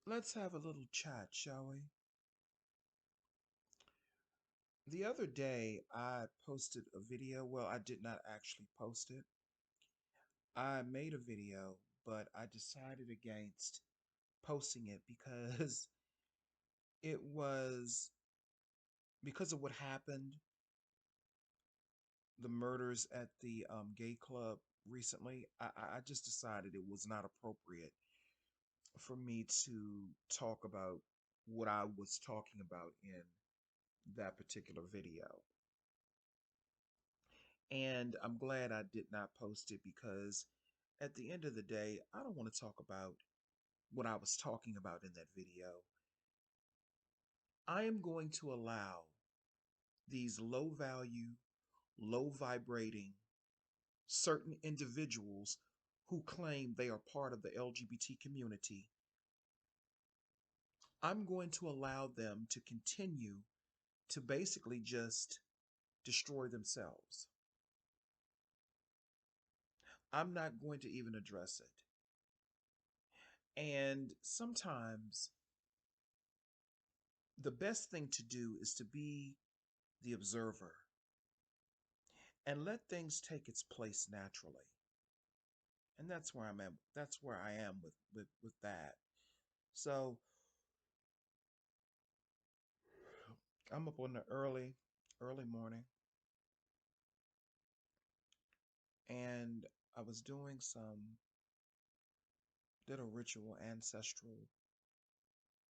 Let's have a little chat, shall we? The other day, I posted a video. Well, I did not actually post it. I made a video, but I decided against posting it because it was because of what happened, the murders at the gay club recently. I just decided it was not appropriate for me to talk about what I was talking about in that particular video. And I'm glad I did not post it because at the end of the day, I don't want to talk about what I was talking about in that video. I am going to allow these low value, low vibrating, certain individuals who claim they are part of the LGBT community. I'm going to allow them to continue to basically just destroy themselves. I'm not going to even address it. And sometimes the best thing to do is to be the observer and let things take its place naturally. And that's where I'm at. That's where I am with that. So I'm up on the early morning, and I was doing some little ritual, ancestral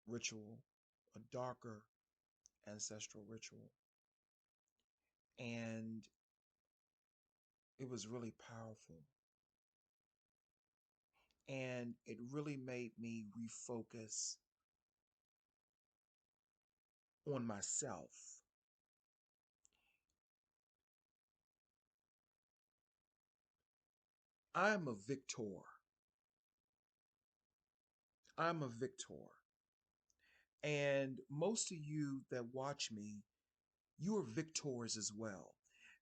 ritual, a darker ancestral ritual, and it was really powerful. And it really made me refocus on myself. I'm a victor. I'm a victor. And most of you that watch me, you are victors as well.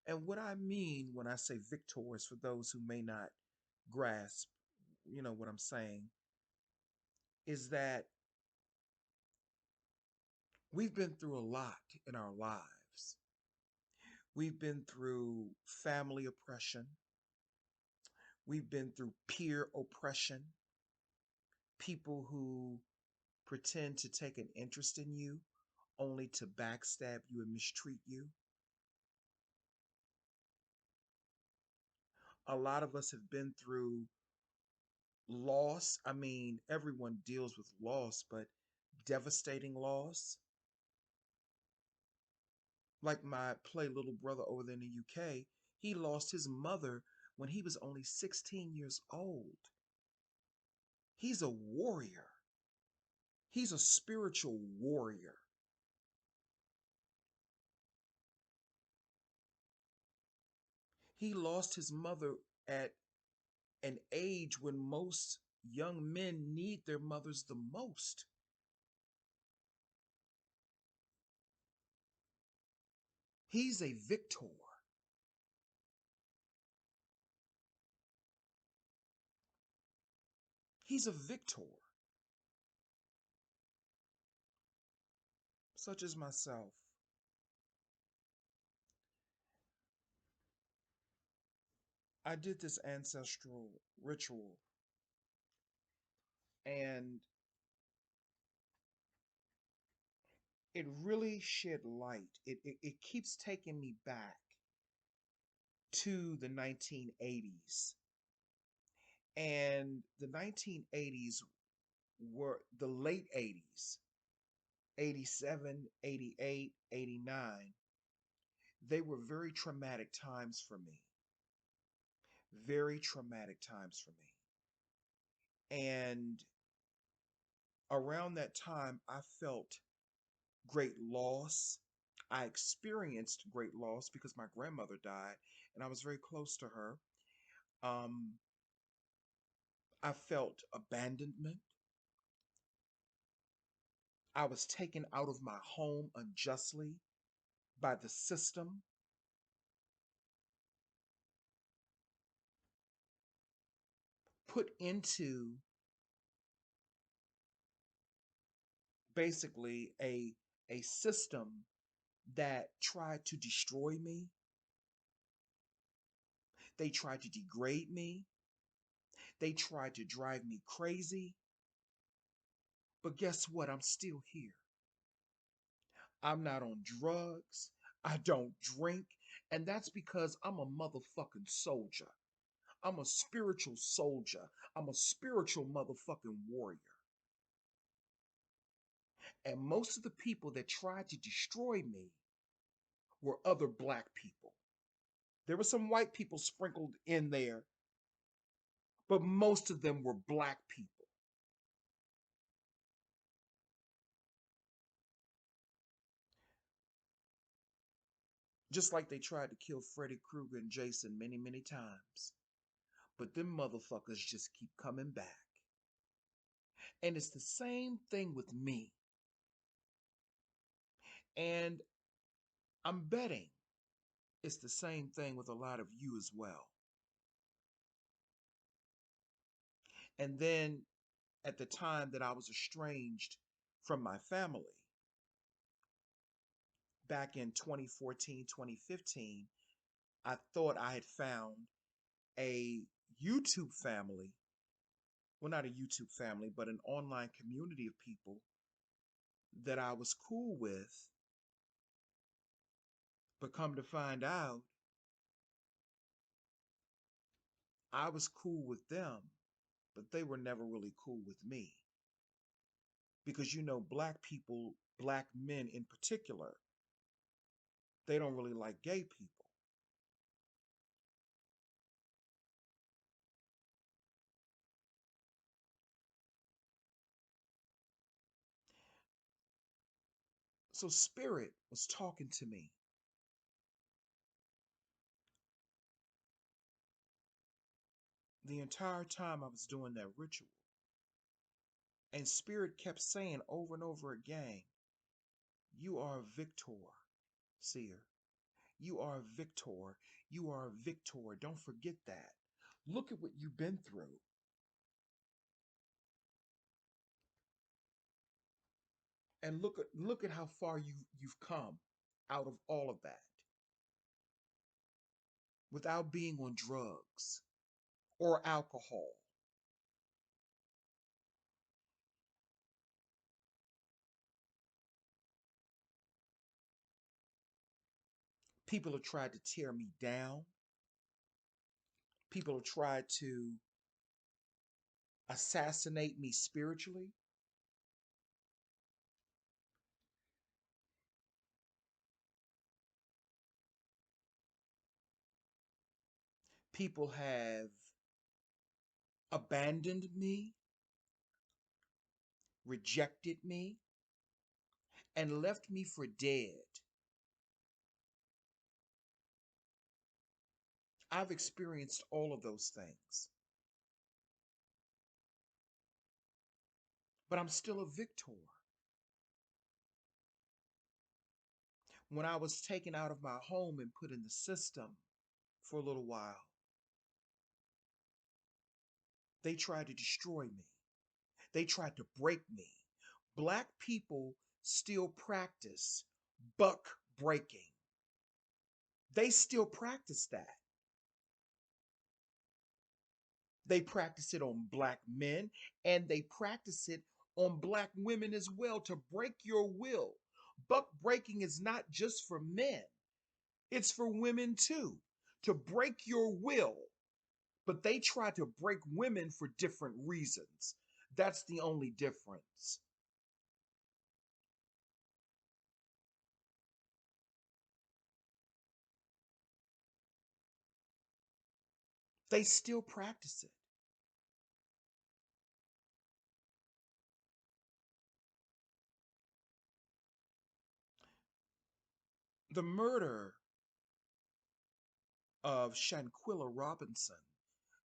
And what I mean when I say victors, for those who may not grasp, what I'm saying, is that we've been through a lot in our lives. We've been through family oppression. We've been through peer oppression, people who pretend to take an interest in you only to backstab you and mistreat you. A lot of us have been through loss. I mean, everyone deals with loss, but devastating loss. Like my play little brother over there in the UK, he lost his mother when he was only 16 years old. He's a warrior. He's a spiritual warrior. He lost his mother at an age when most young men need their mothers the most. He's a victor. He's a victor, such as myself. I did this ancestral ritual, and it really shed light. It keeps taking me back to the 1980s. And the 1980s were the late 80s, 87, 88, 89. They were very traumatic times for me. Very traumatic times for me. And around that time, I felt great loss. I experienced great loss because my grandmother died and I was very close to her. Um, I felt abandonment. I was taken out of my home unjustly by the system, put into basically a system that tried to destroy me. They tried to degrade me. They tried to drive me crazy. But guess what? I'm still here. I'm not on drugs. I don't drink. And that's because I'm a motherfucking soldier. I'm a spiritual soldier. I'm a spiritual motherfucking warrior. And most of the people that tried to destroy me were other black people. There were some white people sprinkled in there, but most of them were black people. Just like they tried to kill Freddy Krueger and Jason many, many times. But them motherfuckers just keep coming back. And it's the same thing with me. And I'm betting it's the same thing with a lot of you as well. And then at the time that I was estranged from my family, back in 2014, 2015, I thought I had found a YouTube family. Well, not a YouTube family, but an online community of people that I was cool with. But come to find out, I was cool with them, but they were never really cool with me. Because black people, black men in particular, they don't really like gay people. So Spirit was talking to me the entire time I was doing that ritual. And Spirit kept saying over and over again, you are a victor, seer. You are a victor. You are a victor. Don't forget that. Look at what you've been through. And look at how far you've come out of all of that without being on drugs or alcohol. People have tried to tear me down. People have tried to assassinate me spiritually. People have abandoned me, rejected me, and left me for dead. I've experienced all of those things, but I'm still a victor. When I was taken out of my home and put in the system for a little while, they tried to destroy me. They tried to break me. Black people still practice buck breaking. They still practice that. They practice it on black men and they practice it on black women as well to break your will. Buck breaking is not just for men, it's for women too, to break your will. But they try to break women for different reasons. That's the only difference. They still practice it. The murder of Shanquilla Robinson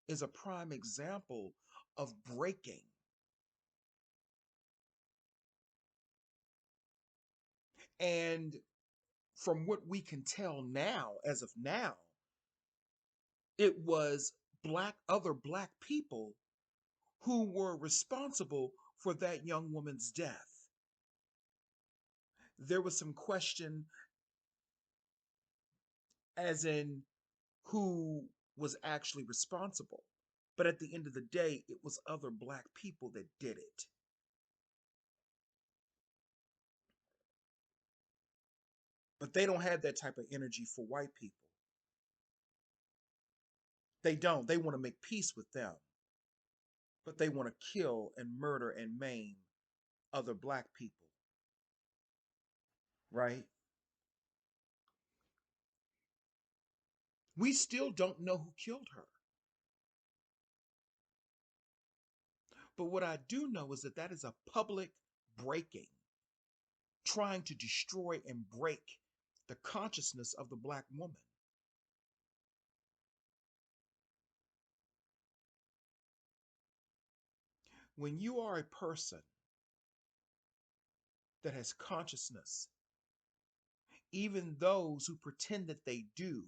is a prime example of breaking. And from what we can tell now, as of now, it was other black people who were responsible for that young woman's death. There was some question as in who was actually responsible. But at the end of the day, it was other black people that did it. But they don't have that type of energy for white people. They don't. They want to make peace with them, but they want to kill and murder and maim other black people, right? We still don't know who killed her. But what I do know is that that is a public breaking, trying to destroy and break the consciousness of the black woman. When you are a person that has consciousness, even those who pretend that they do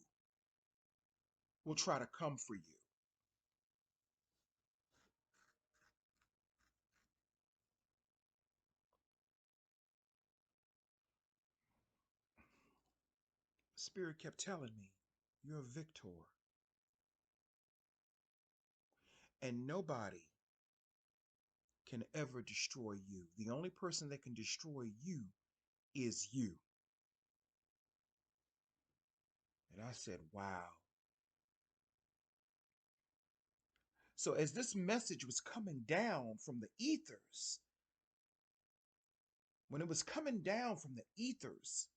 will try to come for you. Spirit kept telling me, you're a victor, and nobody can ever destroy you. The only person that can destroy you is you. And I said, wow. So as this message was coming down from the ethers, when it was coming down from the ethers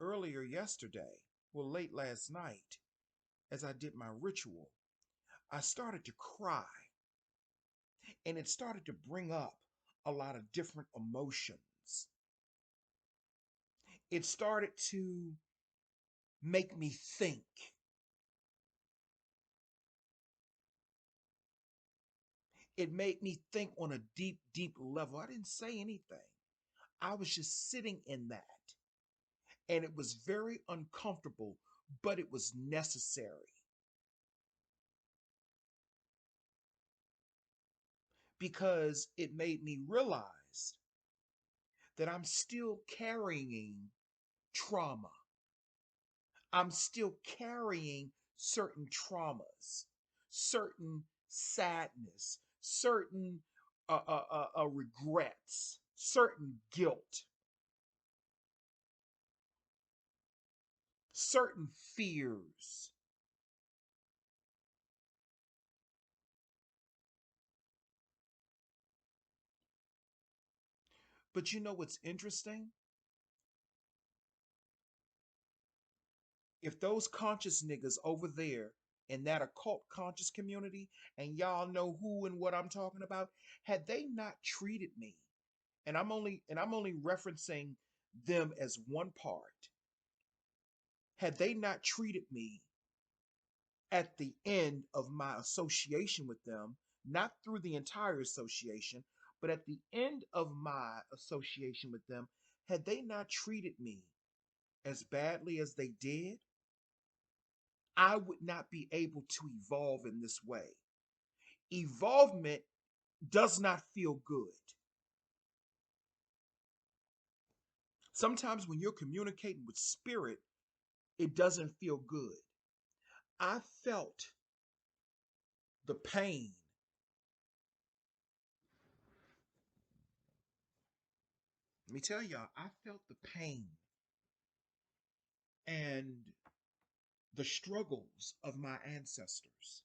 earlier yesterday, well, late last night, as I did my ritual, I started to cry. And it started to bring up a lot of different emotions. It started to make me think. It made me think on a deep, deep level. I didn't say anything. I was just sitting in that. And it was very uncomfortable, but it was necessary because it made me realize that I'm still carrying trauma. I'm still carrying certain traumas, certain sadness, certain regrets, certain guilt, certain fears. But you know what's interesting? If those conscious niggas over there in that occult conscious community, and y'all know who and what I'm talking about, had they not treated me, and I'm only referencing them as one part, had they not treated me at the end of my association with them, not through the entire association, but at the end of my association with them, had they not treated me as badly as they did, I would not be able to evolve in this way. Evolvement does not feel good. Sometimes when you're communicating with spirit, it doesn't feel good. I felt the pain. Let me tell y'all, I felt the pain and the struggles of my ancestors.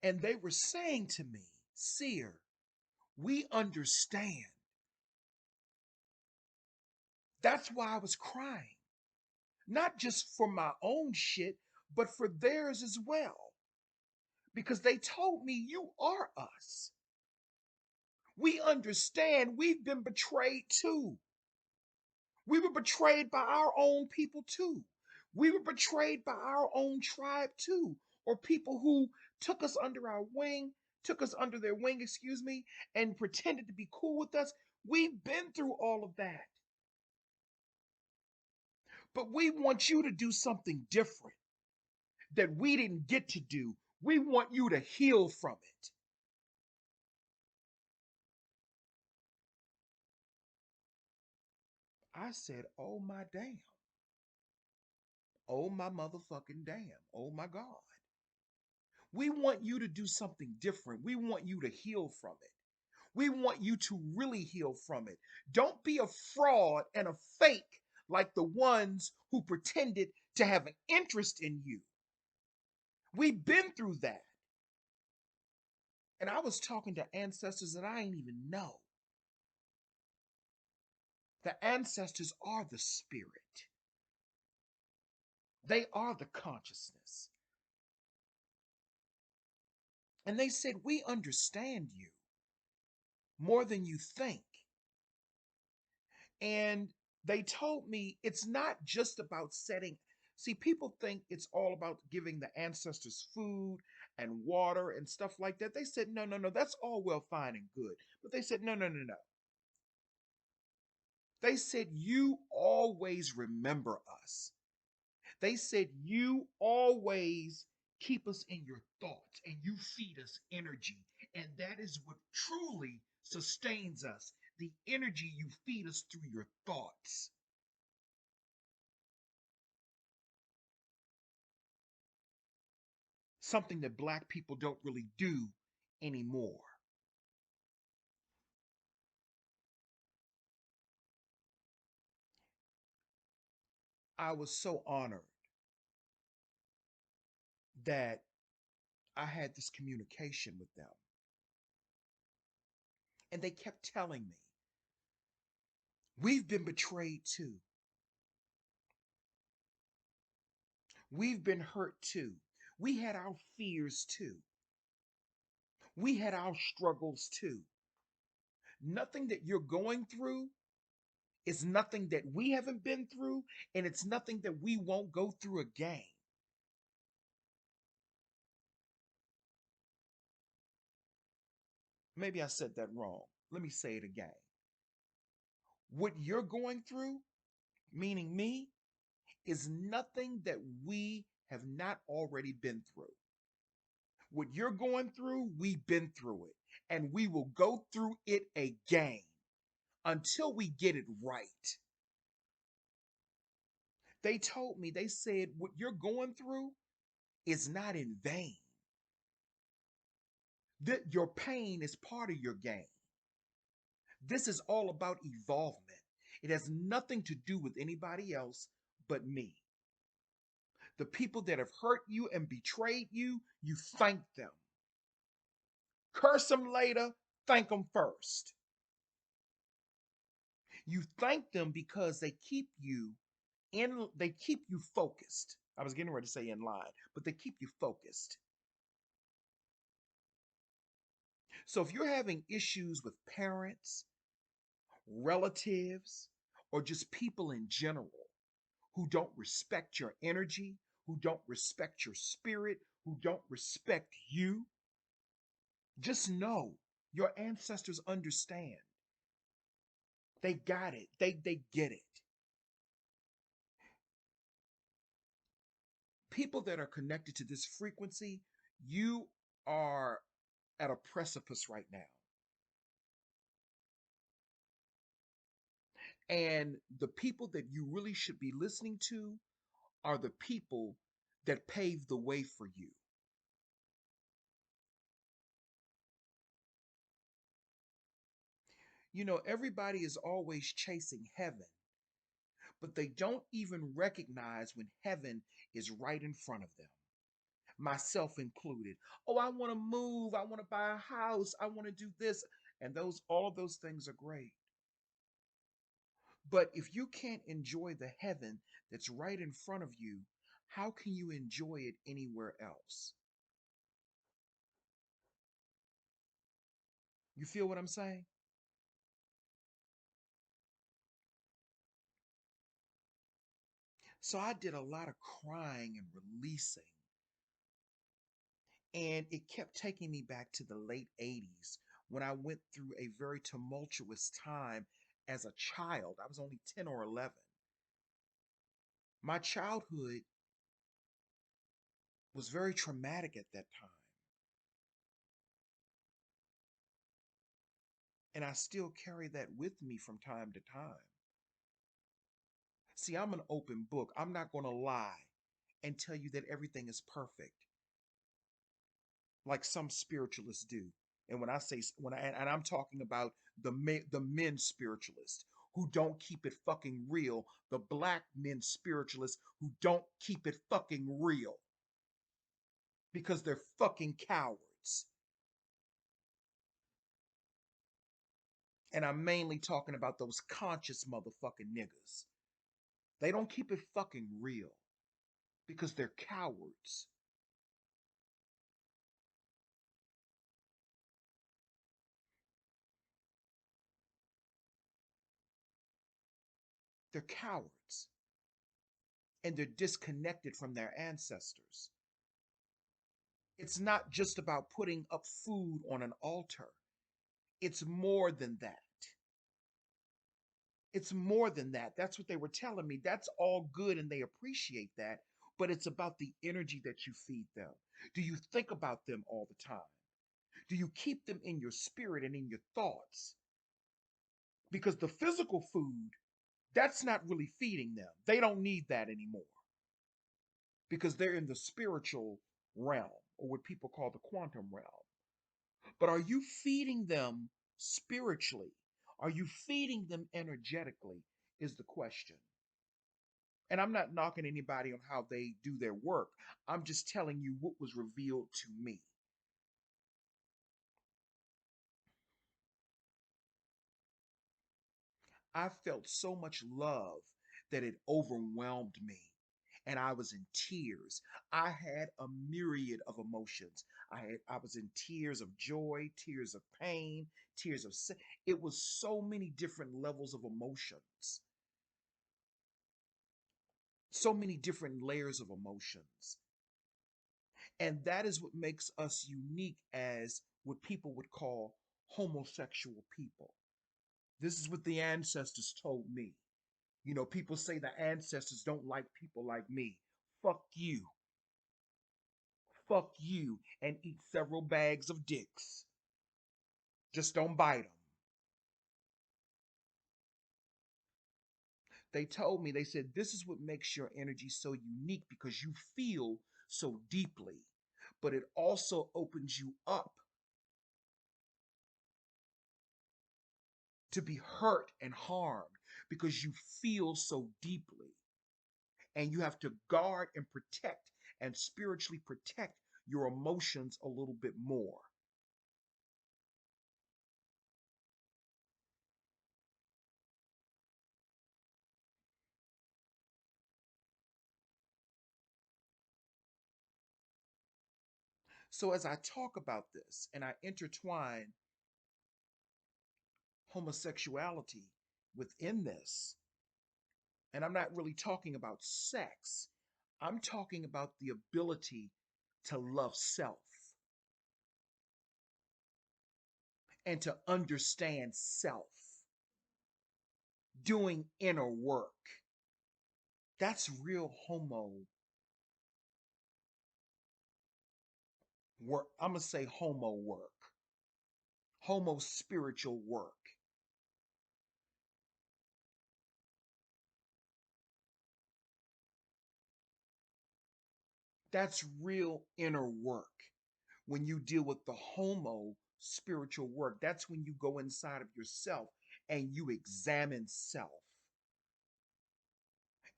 And they were saying to me, Seer, we understand. That's why I was crying. Not just for my own shit, but for theirs as well. Because they told me, you are us. We understand we've been betrayed too. We were betrayed by our own people too. We were betrayed by our own tribe too, or people who took us under our wing, took us under their wing, excuse me, and pretended to be cool with us. We've been through all of that. But we want you to do something different that we didn't get to do. We want you to heal from it. I said, oh my damn. Oh my motherfucking damn. Oh my God. We want you to do something different. We want you to heal from it. We want you to really heal from it. Don't be a fraud and a fake like the ones who pretended to have an interest in you. We've been through that. And I was talking to ancestors that I ain't even know. The ancestors are the spirit, they are the consciousness. And they said, we understand you more than you think. And they told me it's not just about setting. See, people think it's all about giving the ancestors food and water and stuff like that. They said, no, no, no, that's all well, fine and good. But they said, no, no, no, no. They said, you always remember us. They said, you always keep us in your thoughts and you feed us energy. And that is what truly sustains us, the energy you feed us through your thoughts. Something that Black people don't really do anymore. I was so honored that I had this communication with them. And they kept telling me, we've been betrayed too. We've been hurt too. We had our fears too. We had our struggles too. Nothing that you're going through is nothing that we haven't been through, and it's nothing that we won't go through again. Maybe I said that wrong. Let me say it again. What you're going through, meaning me, is nothing that we have not already been through. What you're going through, we've been through it, and we will go through it again until we get it right. They told me, they said, what you're going through is not in vain. That your pain is part of your gain. This is all about evolvement. It has nothing to do with anybody else but me. The people that have hurt you and betrayed you, you thank them. Curse them later, thank them first. You thank them because they keep you focused. I was getting ready to say in line, but they keep you focused. So if you're having issues with parents, relatives, or just people in general who don't respect your energy, who don't respect your spirit, who don't respect you, just know your ancestors understand. They got it. They get it. People that are connected to this frequency, you are at a precipice right now. And the people that you really should be listening to are the people that paved the way for you. You know, everybody is always chasing heaven, but they don't even recognize when heaven is right in front of them, myself included. Oh, I want to move, I want to buy a house, I want to do this, and those all of those things are great. But if you can't enjoy the heaven that's right in front of you, how can you enjoy it anywhere else? You feel what I'm saying? So I did a lot of crying and releasing. And it kept taking me back to the late 80s when I went through a very tumultuous time as a child. I was only 10 or 11. My childhood was very traumatic at that time, and I still carry that with me from time to time. See, I'm an open book. I'm not going to lie and tell you that everything is perfect like some spiritualists do. And when I say when I and I'm talking about the men spiritualists who don't keep it fucking real, the black men spiritualists who don't keep it fucking real because they're fucking cowards. And I'm mainly talking about those conscious motherfucking niggas. They don't keep it fucking real because they're cowards. They're cowards. And they're disconnected from their ancestors. It's not just about putting up food on an altar. It's more than that. It's more than that. That's what they were telling me. That's all good and they appreciate that. But it's about the energy that you feed them. Do you think about them all the time? Do you keep them in your spirit and in your thoughts? Because the physical food, that's not really feeding them. They don't need that anymore because they're in the spiritual realm or what people call the quantum realm. But are you feeding them spiritually? Are you feeding them energetically? Is the question. And I'm not knocking anybody on how they do their work. I'm just telling you what was revealed to me. I felt so much love that it overwhelmed me. And I was in tears. I had a myriad of emotions. I was in tears of joy, tears of pain, tears of it was so many different levels of emotions. So many different layers of emotions. And that is what makes us unique as what people would call homosexual people. This is what the ancestors told me. You know, people say the ancestors don't like people like me. Fuck you. Fuck you. And eat several bags of dicks. Just don't bite them. They told me, they said, this is what makes your energy so unique because you feel so deeply, but it also opens you up to be hurt and harmed because you feel so deeply. And you have to guard and protect and spiritually protect your emotions a little bit more. So, as I talk about this and I intertwine homosexuality within this, and I'm not really talking about sex, I'm talking about the ability to love self and to understand self, doing inner work. That's real homo work. I'm going to say homo work, homo spiritual work. That's real inner work. When you deal with the homo spiritual work, that's when you go inside of yourself and you examine self.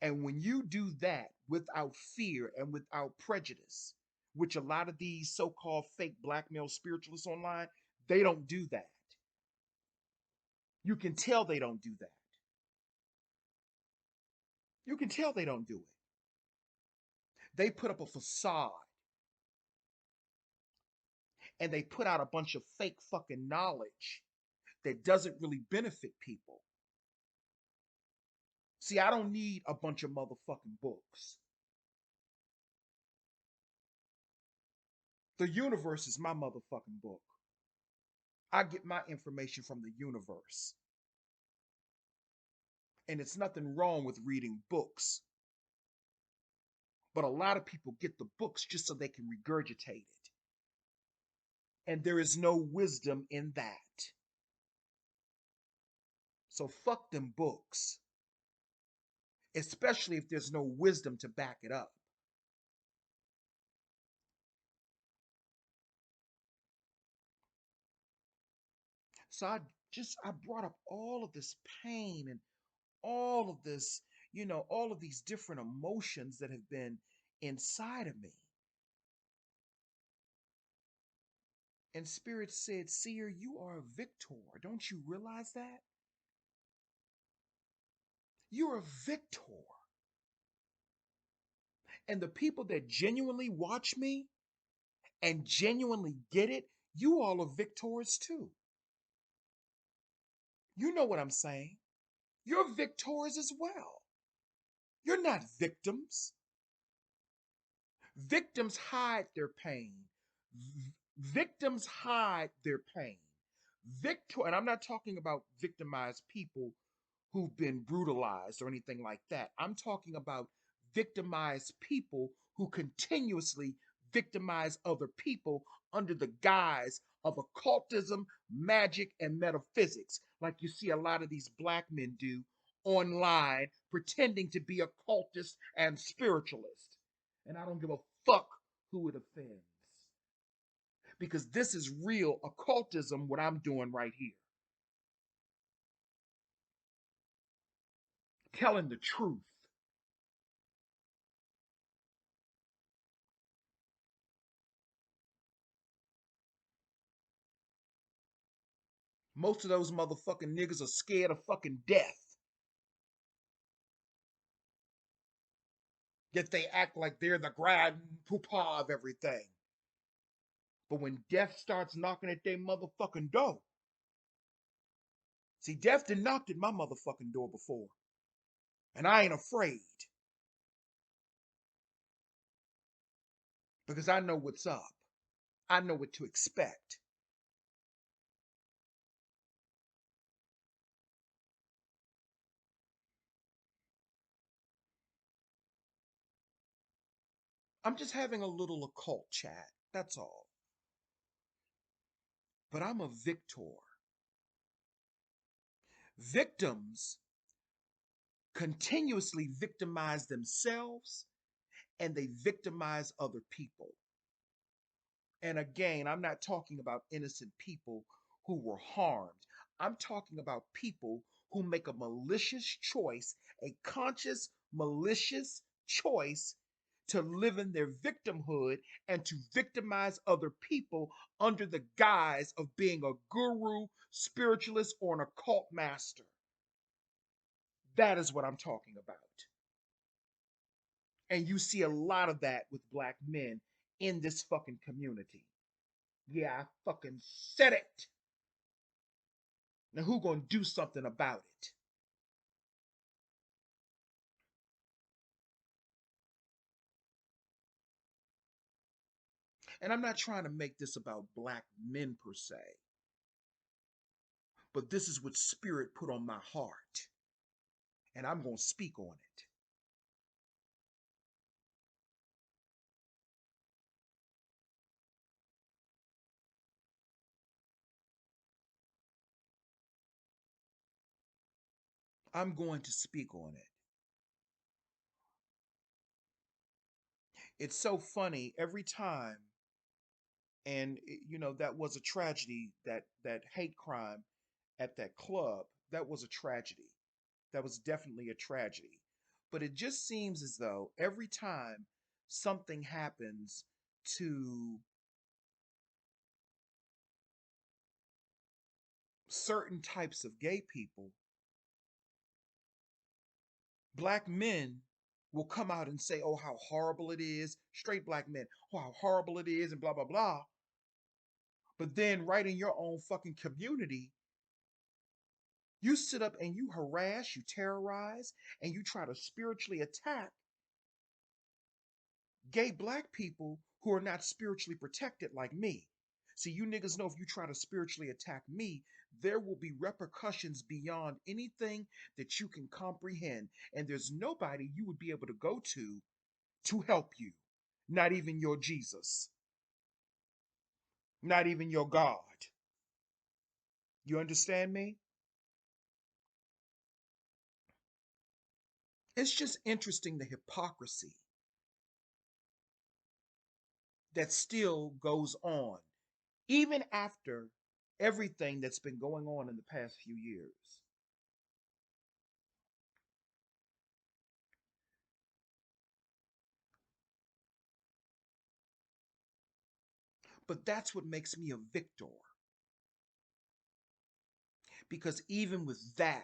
And when you do that without fear and without prejudice, which a lot of these so called fake black male spiritualists online, they don't do that. You can tell they don't do that. You can tell they don't do it. They put up a facade and they put out a bunch of fake fucking knowledge that doesn't really benefit people. See, I don't need a bunch of motherfucking books. The universe is my motherfucking book. I get my information from the universe. And it's nothing wrong with reading books. But a lot of people get the books just so they can regurgitate it. And there is no wisdom in that. So fuck them books. especially if there's no wisdom to back it up. So I brought up all of this pain and all of this, all of these different emotions that have been inside of me. And Spirit said, Seer, you are a victor. Don't you realize that? You're a victor. And the people that genuinely watch me and genuinely get it, you all are victors too. You know what I'm saying. You're victors as well. You're not victims. Victims hide their pain. Victims hide their pain. Victor, and I'm not talking about victimized people who've been brutalized or anything like that. I'm talking about victimized people who continuously victimize other people under the guise of occultism, magic, and metaphysics, like you see a lot of these black men do online, pretending to be occultists and spiritualists. And I don't give a fuck who it offends. Because this is real occultism, what I'm doing right here. Telling the truth. Most of those motherfucking niggas are scared of fucking death. Yet they act like they're the grand poobah of everything. But when death starts knocking at their motherfucking door, see, death done knocked at my motherfucking door before. And I ain't afraid because I know what's up. I know what to expect. I'm just having a little occult chat. That's all. But I'm a victor. Victims continuously victimize themselves and they victimize other people. And again, I'm not talking about innocent people who were harmed. I'm talking about people who make a malicious choice, a conscious, malicious choice to live in their victimhood and to victimize other people under the guise of being a guru, spiritualist, or an occult master. That is what I'm talking about. And you see a lot of that with black men in this fucking community. Yeah, I fucking said it. Now who gonna do something about it? And I'm not trying to make this about black men per se, but this is what spirit put on my heart, and I'm gonna speak on it. I'm going to speak on it. It's so funny every time, and that was a tragedy. That hate crime at that club, that was a tragedy. That was definitely a tragedy. But it just seems as though every time something happens to certain types of gay people, black men will come out and say, oh, how horrible it is. Straight black men, oh, how horrible it is, and blah, blah, blah. But then, right in your own fucking community, you sit up and you harass, you terrorize, and you try to spiritually attack gay black people who are not spiritually protected like me. See, you niggas know if you try to spiritually attack me, there will be repercussions beyond anything that you can comprehend. And there's nobody you would be able to go to help you. Not even your Jesus, not even your God. You understand me? It's just interesting the hypocrisy that still goes on, even after everything that's been going on in the past few years. But that's what makes me a victor, because even with that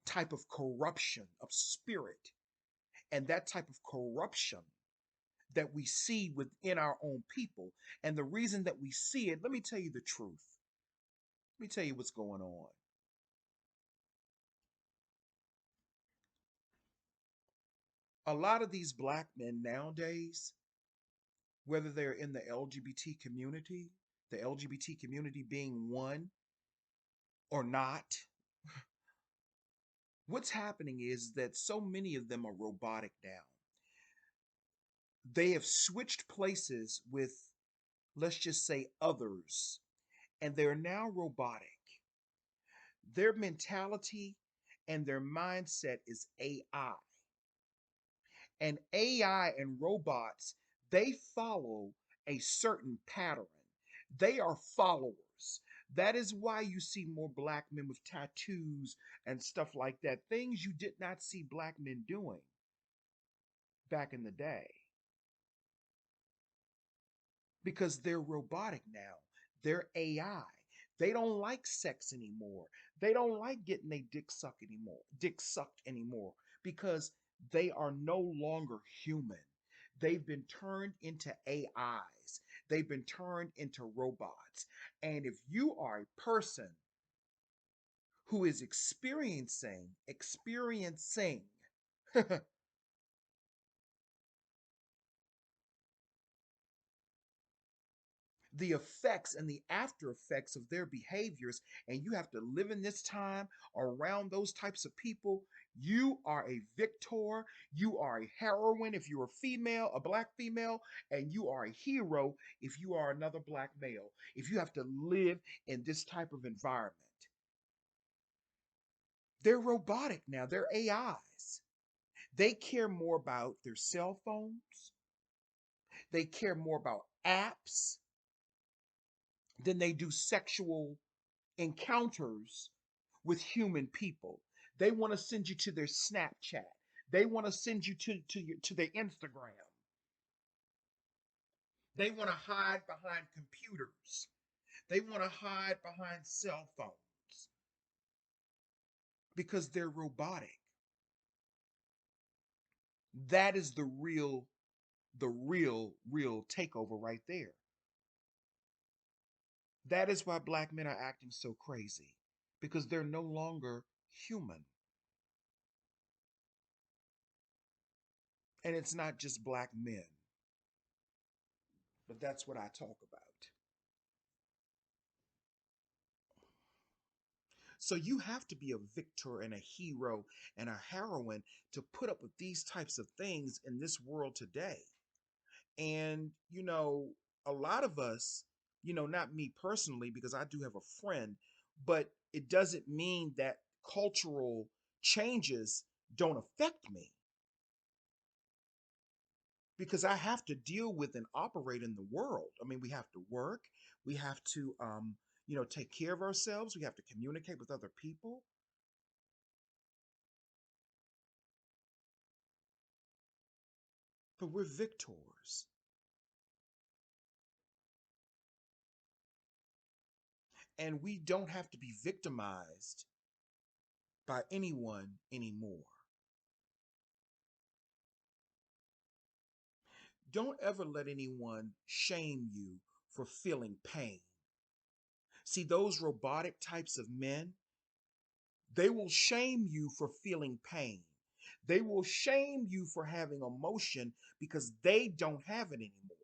type of corruption of spirit and that type of corruption that we see within our own people, and the reason that we see it, let me tell you the truth. Let me tell you what's going on. A lot of these black men nowadays, whether they're in the LGBT community, the LGBT community being one or not, what's happening is that so many of them are robotic now. They have switched places with, let's just say, others, and they're now robotic. Their mentality and their mindset is AI. And AI and robots, they follow a certain pattern. They are followers. That is why you see more black men with tattoos and stuff like that. Things you did not see black men doing back in the day, because they're robotic now. They're AI. They don't like sex anymore. They don't like getting their dick sucked anymore, because they are no longer human. They've been turned into AIs. They've been turned into robots. And if you are a person who is experiencing the effects and the after effects of their behaviors, and you have to live in this time around those types of people, you are a victor, you are a heroine if you're a female, a black female, and you are a hero if you are another black male, if you have to live in this type of environment. They're robotic now, they're AIs. They care more about their cell phones, they care more about apps than they do sexual encounters with human people. They want to send you to their Snapchat. They want to send you to their Instagram. They want to hide behind computers. They want to hide behind cell phones because they're robotic. That is the real takeover right there. That is why black men are acting so crazy, because they're no longer human. And it's not just black men, but that's what I talk about. So you have to be a victor and a hero and a heroine to put up with these types of things in this world today. And, a lot of us, not me personally, because I do have a friend, but it doesn't mean that cultural changes don't affect me, because I have to deal with and operate in the world. I mean, we have to work, we have to, take care of ourselves, we have to communicate with other people, but we're victors. And we don't have to be victimized by anyone anymore. Don't ever let anyone shame you for feeling pain. See, those robotic types of men, they will shame you for feeling pain. They will shame you for having emotion because they don't have it anymore.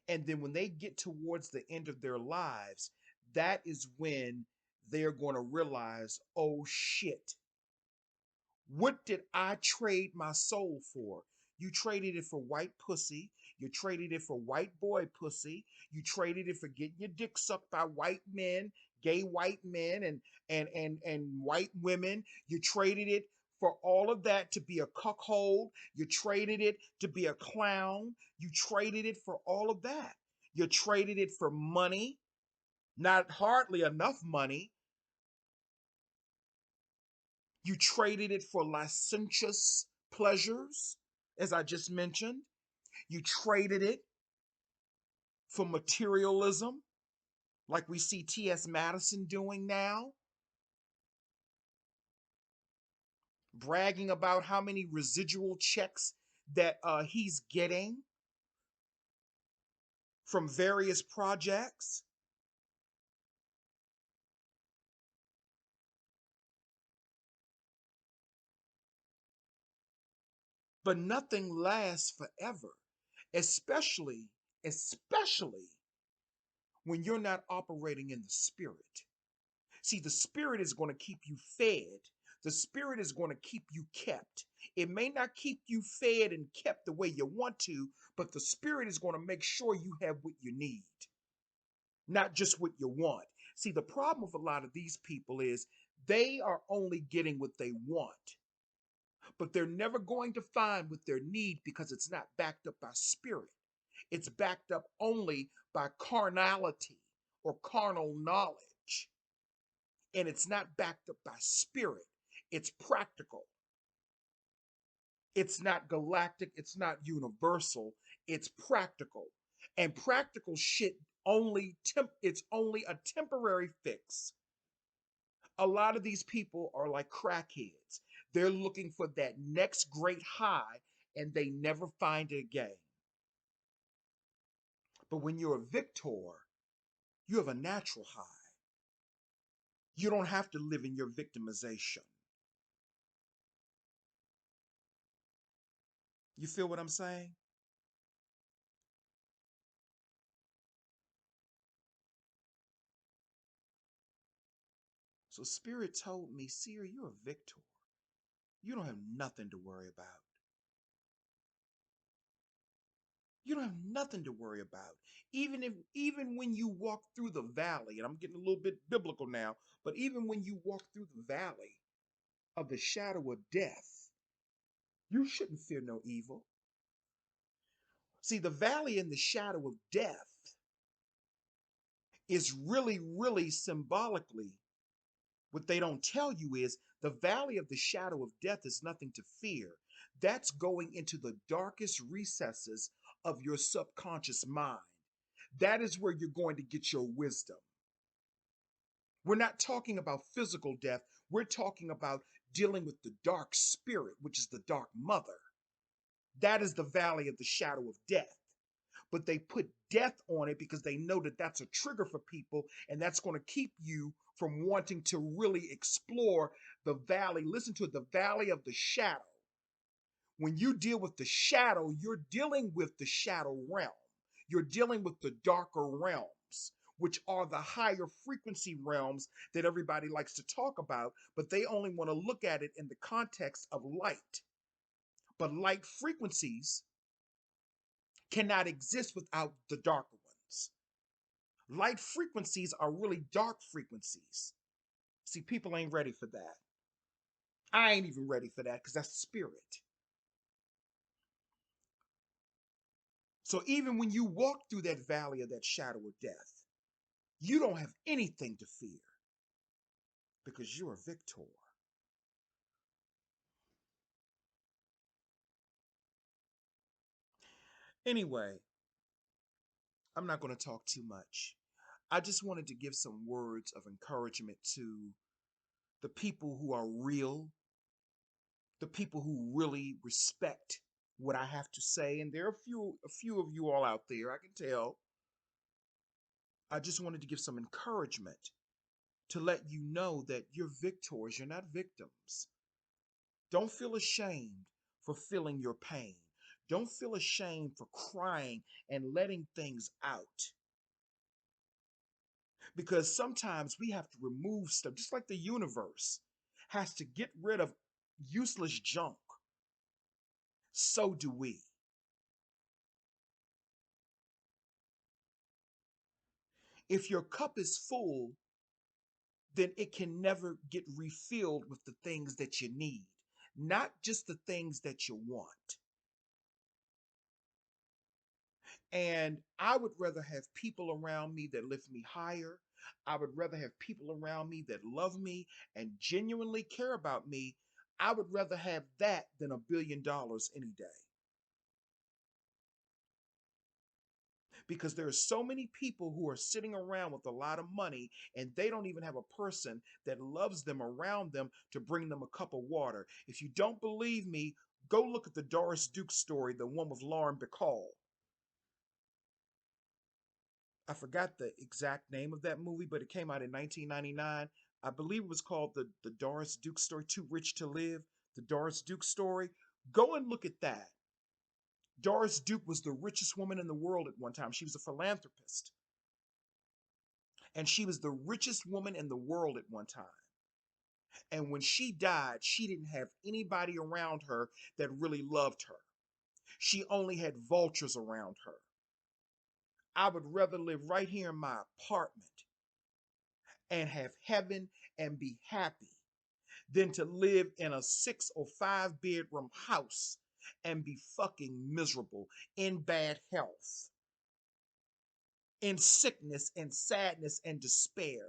And then when they get towards the end of their lives, that is when they're going to realize, oh shit, what did I trade my soul for? You traded it for white pussy. You traded it for white boy pussy. You traded it for getting your dick sucked by white men, gay white men and white women. You traded it for all of that to be a cuckold. You traded it to be a clown. You traded it for all of that. You traded it for money, not hardly enough money. You traded it for licentious pleasures, as I just mentioned. You traded it for materialism, like we see T.S. Madison doing now, bragging about how many residual checks that he's getting from various projects. But nothing lasts forever, especially, especially when you're not operating in the spirit. See, the spirit is going to keep you fed. The spirit is going to keep you kept. It may not keep you fed and kept the way you want to, but the spirit is going to make sure you have what you need, not just what you want. See, the problem with a lot of these people is they are only getting what they want, but they're never going to find what they need because it's not backed up by spirit. It's backed up only by carnality or carnal knowledge. And it's not backed up by spirit. It's practical. It's not galactic. It's not universal. It's practical. And practical shit it's only a temporary fix. A lot of these people are like crackheads. They're looking for that next great high and they never find it again. But when you're a victor, you have a natural high. You don't have to live in your victimization. You feel what I'm saying? So Spirit told me, Seer, you're a victor. You don't have nothing to worry about. You don't have nothing to worry about. Even when you walk through the valley, and I'm getting a little bit biblical now, but even when you walk through the valley of the shadow of death, you shouldn't fear no evil. See, the valley in the shadow of death is really, really symbolically what they don't tell you is the valley of the shadow of death is nothing to fear. That's going into the darkest recesses of your subconscious mind. That is where you're going to get your wisdom. We're not talking about physical death. We're talking about dealing with the dark spirit, which is the dark mother. That is the valley of the shadow of death. But they put death on it because they know that that's a trigger for people and that's going to keep you from wanting to really explore the valley. Listen to it, the valley of the shadow. When you deal with the shadow, you're dealing with the shadow realm. You're dealing with the darker realms, which are the higher frequency realms that everybody likes to talk about, but they only want to look at it in the context of light. But light frequencies cannot exist without the darker ones. Light frequencies are really dark frequencies. See, people ain't ready for that. I ain't even ready for that because that's spirit. So even when you walk through that valley of that shadow of death, you don't have anything to fear because you're a victor. Anyway, I'm not going to talk too much. I just wanted to give some words of encouragement to the people who are real, the people who really respect what I have to say, and there are a few of you all out there, I can tell. I just wanted to give some encouragement to let you know that you're victors, you're not victims. Don't feel ashamed for feeling your pain. Don't feel ashamed for crying and letting things out. Because sometimes we have to remove stuff, just like the universe has to get rid of useless junk. So do we. If your cup is full, then it can never get refilled with the things that you need, not just the things that you want. And I would rather have people around me that lift me higher. I would rather have people around me that love me and genuinely care about me. I would rather have that than $1 billion any day. Because there are so many people who are sitting around with a lot of money and they don't even have a person that loves them around them to bring them a cup of water. If you don't believe me, go look at the Doris Duke story, the one with Lauren Bacall. I forgot the exact name of that movie, but it came out in 1999. I believe it was called the Doris Duke story, Too Rich to Live, the Doris Duke story. Go and look at that. Doris Duke was the richest woman in the world at one time. She was a philanthropist, and she was the richest woman in the world at one time. And when she died, she didn't have anybody around her that really loved her. She only had vultures around her. I would rather live right here in my apartment and have heaven and be happy than to live in a 6 or 5 bedroom house and be fucking miserable, in bad health, in sickness and sadness and despair.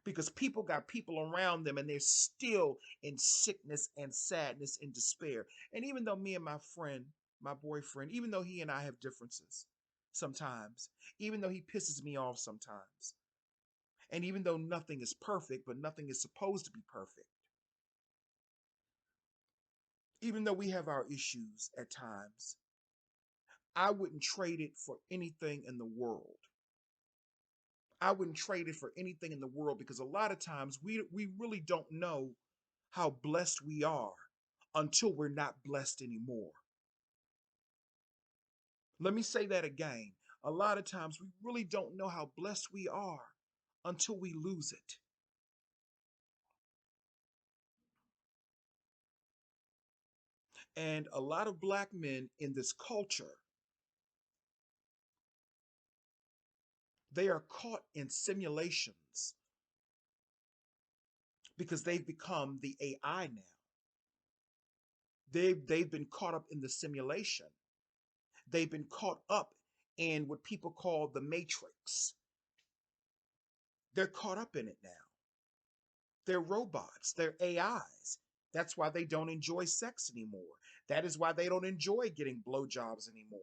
Because people got people around them and they're still in sickness and sadness and despair. And even though me and my friend, my boyfriend, even though he and I have differences sometimes, even though he pisses me off sometimes, and even though nothing is perfect, but nothing is supposed to be perfect, even though we have our issues at times, I wouldn't trade it for anything in the world. I wouldn't trade it for anything in the world because a lot of times we really don't know how blessed we are until we're not blessed anymore. Let me say that again. A lot of times we really don't know how blessed we are until we lose it. And a lot of black men in this culture, they are caught in simulations because they've become the AI now. They've been caught up in the simulation. They've been caught up in what people call the matrix. They're caught up in it now. They're robots, they're AIs. That's why they don't enjoy sex anymore. That is why they don't enjoy getting blowjobs anymore.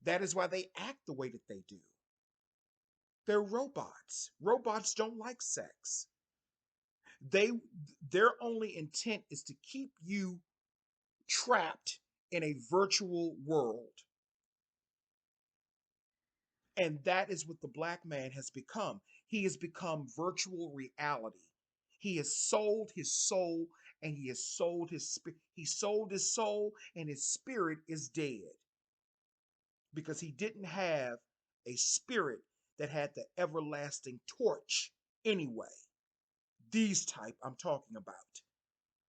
That is why they act the way that they do. They're robots. Robots don't like sex. They their only intent is to keep you trapped in a virtual world. And that is what the black man has become. He has become virtual reality. He has sold his soul and he has sold his spirit. He sold his soul and his spirit is dead because he didn't have a spirit that had the everlasting torch anyway. These type I'm talking about.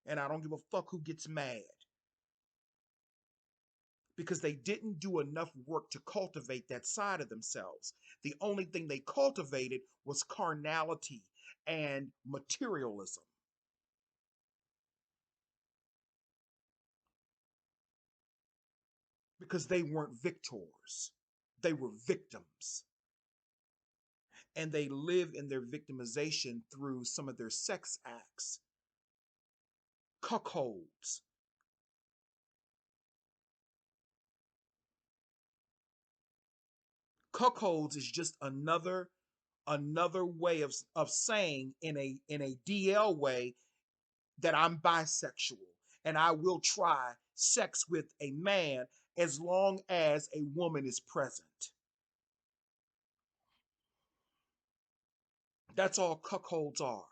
And I don't give a fuck who gets mad because they didn't do enough work to cultivate that side of themselves. The only thing they cultivated was carnality and materialism because they weren't victors, they were victims. And they live in their victimization through some of their sex acts, cuckolds. Cuckolds is just another way of saying in a DL way that I'm bisexual and I will try sex with a man as long as a woman is present. That's all cuckolds are.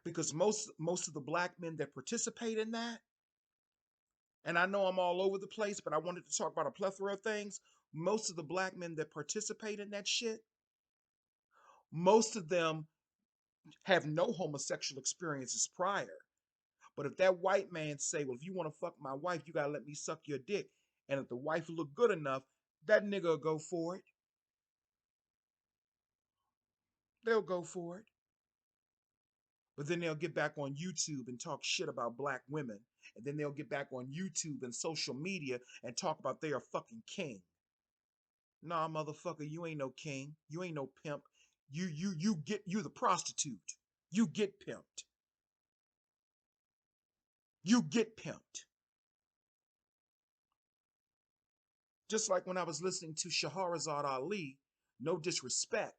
Because most of the black men that participate in that, and I know I'm all over the place, but I wanted to talk about a plethora of things. Most of the black men that participate in that shit, most of them have no homosexual experiences prior. But if that white man say, well, if you want to fuck my wife, you gotta let me suck your dick. And if the wife look good enough, that nigga will go for it. They'll go for it. But then they'll get back on YouTube and talk shit about black women. And then they'll get back on YouTube and social media and talk about they are fucking king. Nah, motherfucker, you ain't no king. You ain't no pimp. You the prostitute. You get pimped. You get pimped. Just like when I was listening to Shahrazad Ali, no disrespect,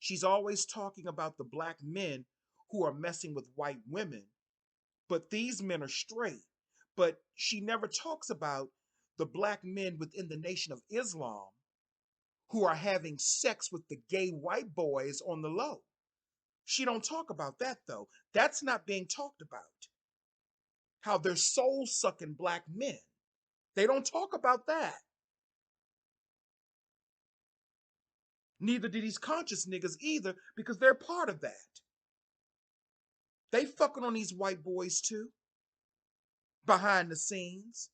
she's always talking about the black men who are messing with white women, but these men are straight. But she never talks about the black men within the Nation of Islam who are having sex with the gay white boys on the low. She don't talk about that though. That's not being talked about. How they're soul sucking black men. They don't talk about that. Neither do these conscious niggas either because they're part of that. They fucking on these white boys too, behind the scenes.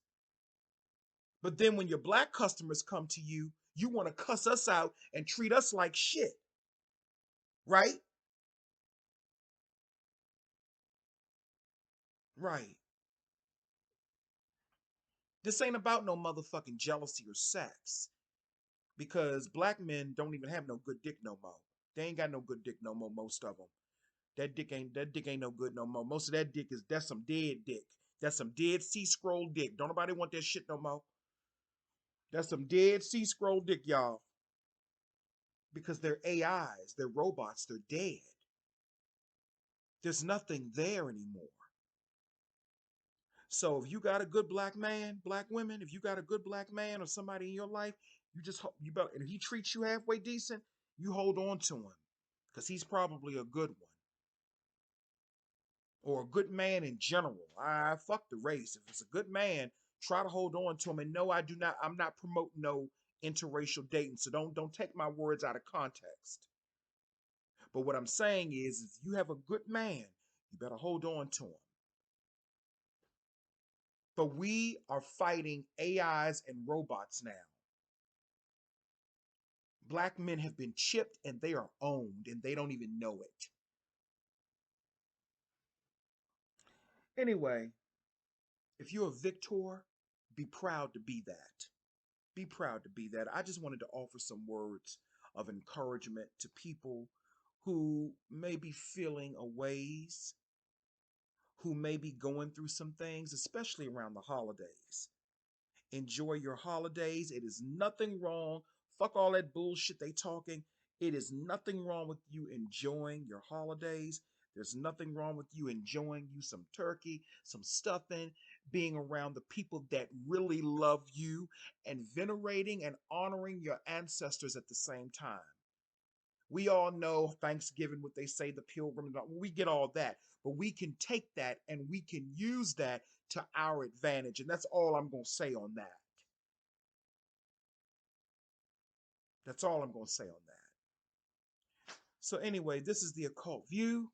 But then when your black customers come to you, you want to cuss us out and treat us like shit, right? Right. This ain't about no motherfucking jealousy or sex because black men don't even have no good dick no more. They ain't got no good dick no more, most of them. That dick ain't no good no more. Most of that dick is that's some dead dick. That's some dead sea scroll dick. Don't nobody want that shit no more. That's some dead sea scroll dick, y'all. Because they're AIs, they're robots, they're dead. There's nothing there anymore. So if you got a good black man, black women, if you got a good black man or somebody in your life, you better, and if he treats you halfway decent, you hold on to him because he's probably a good one or a good man in general. I fuck the race. If it's a good man, try to hold on to him. And no, I do not. I'm not promoting no interracial dating. So don't take my words out of context. But what I'm saying is, if you have a good man, you better hold on to him. But we are fighting AIs and robots now. Black men have been chipped and they are owned and they don't even know it. Anyway, if you're a victor, be proud to be that. Be proud to be that. I just wanted to offer some words of encouragement to people who may be feeling a ways, who may be going through some things, especially around the holidays. Enjoy your holidays. It is nothing wrong. Fuck all that bullshit they talking. It is nothing wrong with you enjoying your holidays. There's nothing wrong with you enjoying you some turkey, some stuffing, being around the people that really love you, and venerating and honoring your ancestors at the same time. We all know Thanksgiving, what they say, the pilgrim, we get all that. But we can take that and we can use that to our advantage. And that's all I'm going to say on that. That's all I'm going to say on that. So, anyway, this is the Occult View,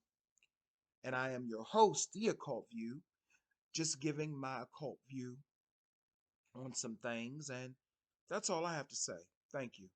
and I am your host, the Occult View, just giving my occult view on some things. And that's all I have to say. Thank you.